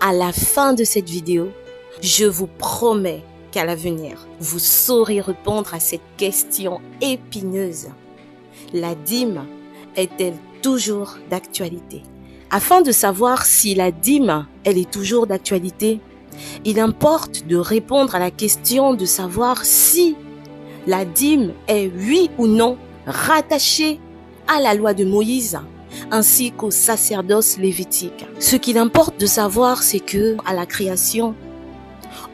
À la fin de cette vidéo, je vous promets qu'à l'avenir, vous saurez répondre à cette question épineuse. La dîme est-elle toujours d'actualité? Afin de savoir si la dîme, elle est toujours d'actualité, il importe de répondre à la question de savoir si la dîme est oui ou non rattachée à la loi de Moïse ainsi qu'au sacerdoce lévitique. Ce qu'il importe de savoir, c'est que à la création,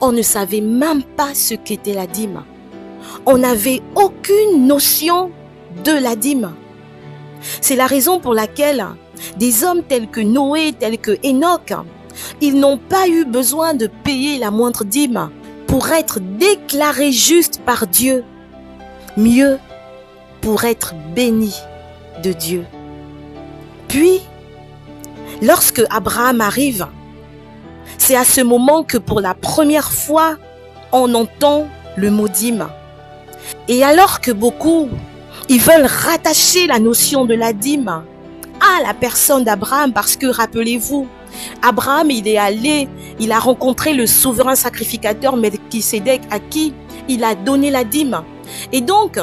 on ne savait même pas ce qu'était la dîme. On n'avait aucune notion de la dîme. C'est la raison pour laquelle des hommes tels que Noé, tels que Enoch, ils n'ont pas eu besoin de payer la moindre dîme pour être déclarés justes par Dieu. Mieux, pour être bénis de Dieu. Puis, lorsque Abraham arrive, c'est à ce moment que pour la première fois, on entend le mot dîme. Et alors que beaucoup, ils veulent rattacher la notion de la dîme à la personne d'Abraham, parce que rappelez-vous, Abraham, il a rencontré le souverain sacrificateur Melchisédek à qui il a donné la dîme. Et donc,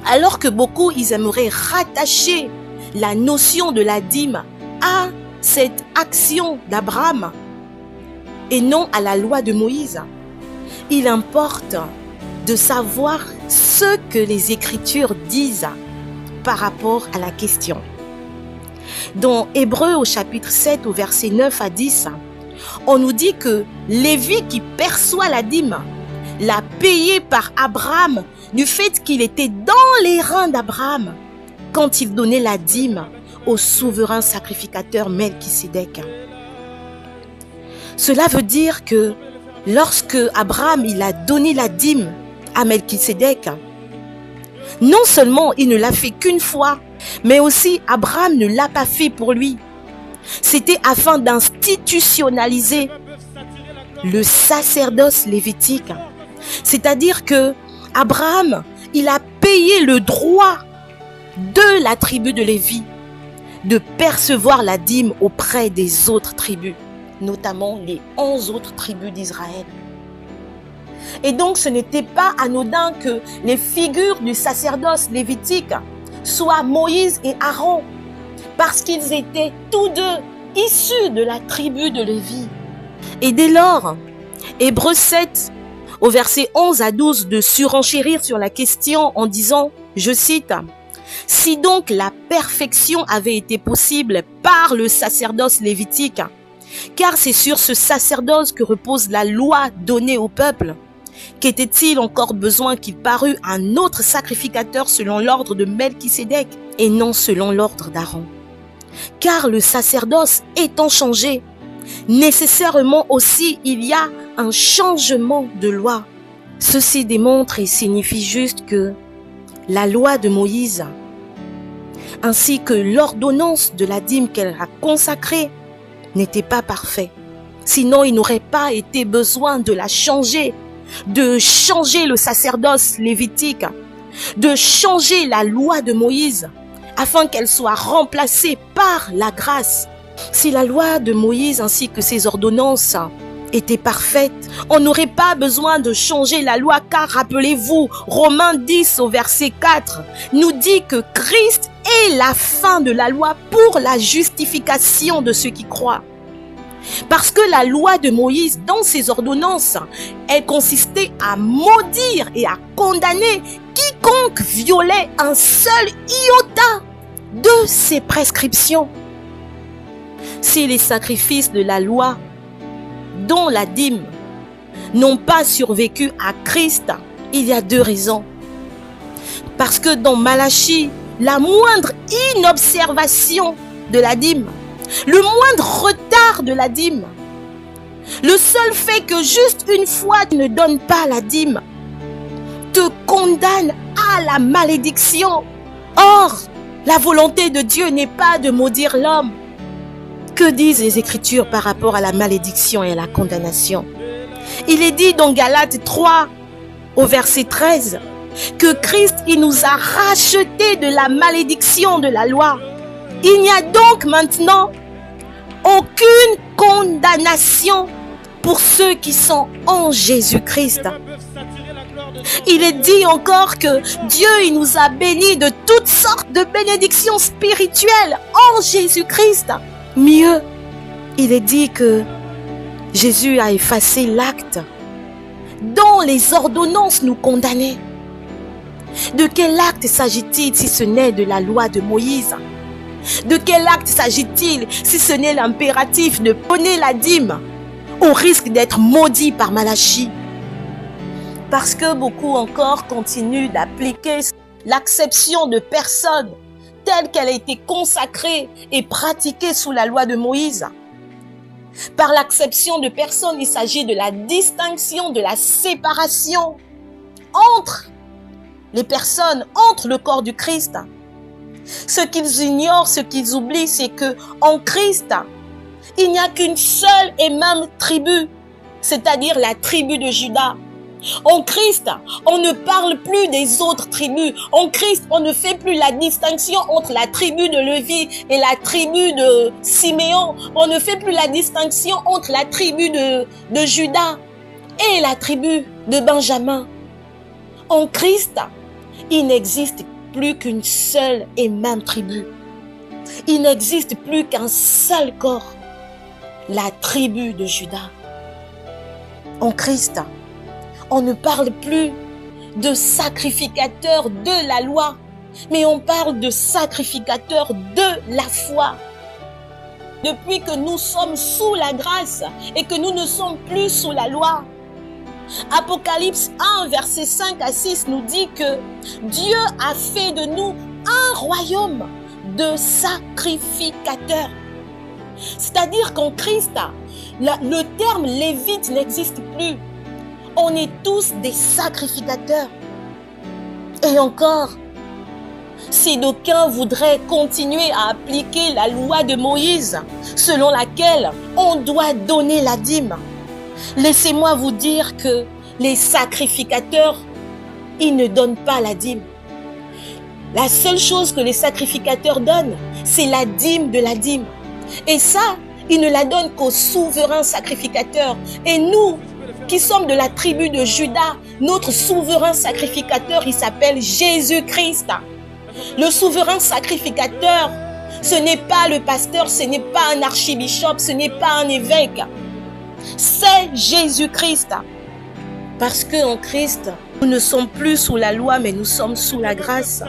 alors que beaucoup, ils aimeraient rattacher la notion de la dîme à cette action d'Abraham et non à la loi de Moïse, il importe de savoir ce que les Écritures disent par rapport à la question. Dans Hébreux au chapitre 7 au verset 9 à 10, on nous dit que Lévi qui perçoit la dîme l'a payé par Abraham du fait qu'il était dans les reins d'Abraham quand il donnait la dîme au souverain sacrificateur Melchisédek. Cela veut dire que lorsque Abraham il a donné la dîme à Melchisédek, non seulement il ne l'a fait qu'une fois, mais aussi Abraham ne l'a pas fait pour lui. C'était afin d'institutionnaliser le sacerdoce lévitique. C'est-à-dire que Abraham, il a payé le droit de la tribu de Lévi de percevoir la dîme auprès des autres tribus, notamment les 11 autres tribus d'Israël. Et donc ce n'était pas anodin que les figures du sacerdoce lévitique soient Moïse et Aaron, parce qu'ils étaient tous deux issus de la tribu de Lévi. Et dès lors, Hébreux 7, au verset 11 à 12, de surenchérir sur la question en disant, je cite, « Si donc la perfection avait été possible par le sacerdoce lévitique, car c'est sur ce sacerdoce que repose la loi donnée au peuple, qu'était-il encore besoin qu'il parût un autre sacrificateur selon l'ordre de Melchisédek et non selon l'ordre d'Aaron? Car le sacerdoce étant changé, nécessairement aussi il y a un changement de loi. Ceci démontre et signifie juste que la loi de Moïse, ainsi que l'ordonnance de la dîme qu'elle a consacrée, n'était pas parfait. Sinon, il n'aurait pas été besoin de la changer, de changer le sacerdoce lévitique, de changer la loi de Moïse, afin qu'elle soit remplacée par la grâce. Si la loi de Moïse ainsi que ses ordonnances était parfaite, on n'aurait pas besoin de changer la loi, car rappelez-vous, Romains 10 au verset 4 nous dit que Christ est la fin de la loi pour la justification de ceux qui croient. Parce que la loi de Moïse, dans ses ordonnances, elle consistait à maudire et à condamner quiconque violait un seul iota de ses prescriptions. Si les sacrifices de la loi, dont la dîme, n'ont pas survécu à Christ, il y a deux raisons. Parce que dans Malachie, la moindre inobservation de la dîme, le moindre retard de la dîme, le seul fait que juste une fois tu ne donnes pas la dîme, te condamne à la malédiction. Or, la volonté de Dieu n'est pas de maudire l'homme. Que disent les Écritures par rapport à la malédiction et à la condamnation? Il est dit dans Galates 3, au verset 13, que Christ, il nous a rachetés de la malédiction de la loi. Il n'y a donc maintenant aucune condamnation pour ceux qui sont en Jésus-Christ. Il est dit encore que Dieu, il nous a bénis de toutes sortes de bénédictions spirituelles en Jésus-Christ. Mieux, il est dit que Jésus a effacé l'acte dont les ordonnances nous condamnaient. De quel acte s'agit-il si ce n'est de la loi de Moïse? De quel acte s'agit-il si ce n'est l'impératif de donner la dîme au risque d'être maudit par Malachie? Parce que beaucoup encore continuent d'appliquer l'acception de personnes telle qu'elle a été consacrée et pratiquée sous la loi de Moïse. Par l'acception de personnes, il s'agit de la distinction, de la séparation entre les personnes, entre le corps du Christ. Ce qu'ils ignorent, ce qu'ils oublient, c'est que en Christ, il n'y a qu'une seule et même tribu, c'est-à-dire la tribu de Juda. En Christ, on ne parle plus des autres tribus. En Christ, on ne fait plus la distinction entre la tribu de Lévi et la tribu de Siméon. On ne fait plus la distinction entre la tribu de Juda et la tribu de Benjamin. En Christ, il n'existe plus qu'une seule et même tribu. Il n'existe plus qu'un seul corps, la tribu de Juda. En Christ, on ne parle plus de sacrificateurs de la loi, mais on parle de sacrificateurs de la foi. Depuis que nous sommes sous la grâce et que nous ne sommes plus sous la loi, Apocalypse 1, verset 5 à 6 nous dit que Dieu a fait de nous un royaume de sacrificateurs. C'est-à-dire qu'en Christ, le terme lévite n'existe plus. On est tous des sacrificateurs. Et encore, si d'aucuns voudraient continuer à appliquer la loi de Moïse, selon laquelle on doit donner la dîme, laissez-moi vous dire que les sacrificateurs, ils ne donnent pas la dîme. La seule chose que les sacrificateurs donnent, c'est la dîme de la dîme. Et ça, ils ne la donnent qu'aux souverains sacrificateurs. Et nous, qui sommes de la tribu de Juda, notre souverain sacrificateur, il s'appelle Jésus-Christ. Le souverain sacrificateur, ce n'est pas le pasteur, ce n'est pas un archibishop, ce n'est pas un évêque. C'est Jésus-Christ. Parce qu'en Christ, nous ne sommes plus sous la loi, mais nous sommes sous la grâce.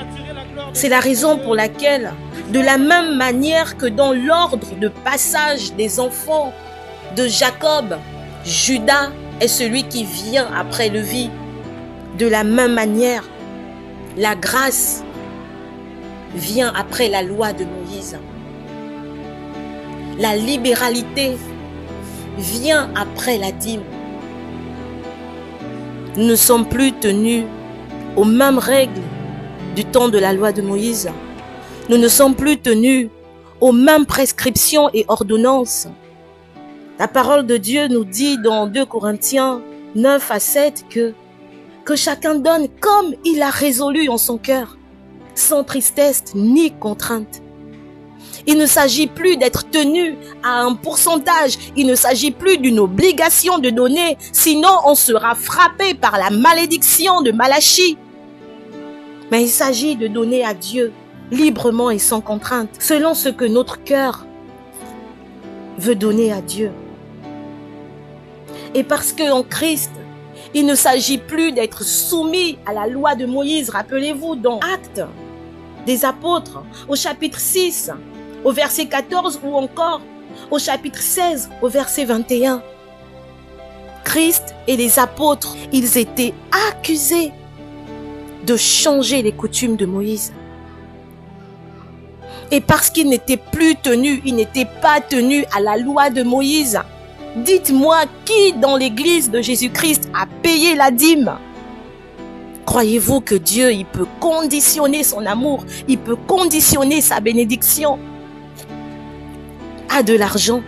C'est la raison pour laquelle, de la même manière que dans l'ordre de passage des enfants de Jacob, Judas est celui qui vient après Lévi. De la même manière, la grâce vient après la loi de Moïse. La libéralité vient après la dîme. Nous ne sommes plus tenus aux mêmes règles du temps de la loi de Moïse. Nous ne sommes plus tenus aux mêmes prescriptions et ordonnances. La parole de Dieu nous dit dans 2 Corinthiens 9 à 7 que chacun donne comme il a résolu en son cœur, sans tristesse ni contrainte. Il ne s'agit plus d'être tenu à un pourcentage, il ne s'agit plus d'une obligation de donner, sinon on sera frappé par la malédiction de Malachie. Mais il s'agit de donner à Dieu librement et sans contrainte, selon ce que notre cœur veut donner à Dieu. Et parce qu'en Christ, il ne s'agit plus d'être soumis à la loi de Moïse. Rappelez-vous dans Actes des Apôtres, au chapitre 6, au verset 14 ou encore au chapitre 16, au verset 21. Christ et les apôtres, ils étaient accusés de changer les coutumes de Moïse. Et parce qu'ils n'étaient plus tenus, ils n'étaient pas tenus à la loi de Moïse. Dites-moi qui dans l'église de Jésus-Christ a payé la dîme? Croyez-vous que Dieu, il peut conditionner son amour, il peut conditionner sa bénédiction à de l'argent?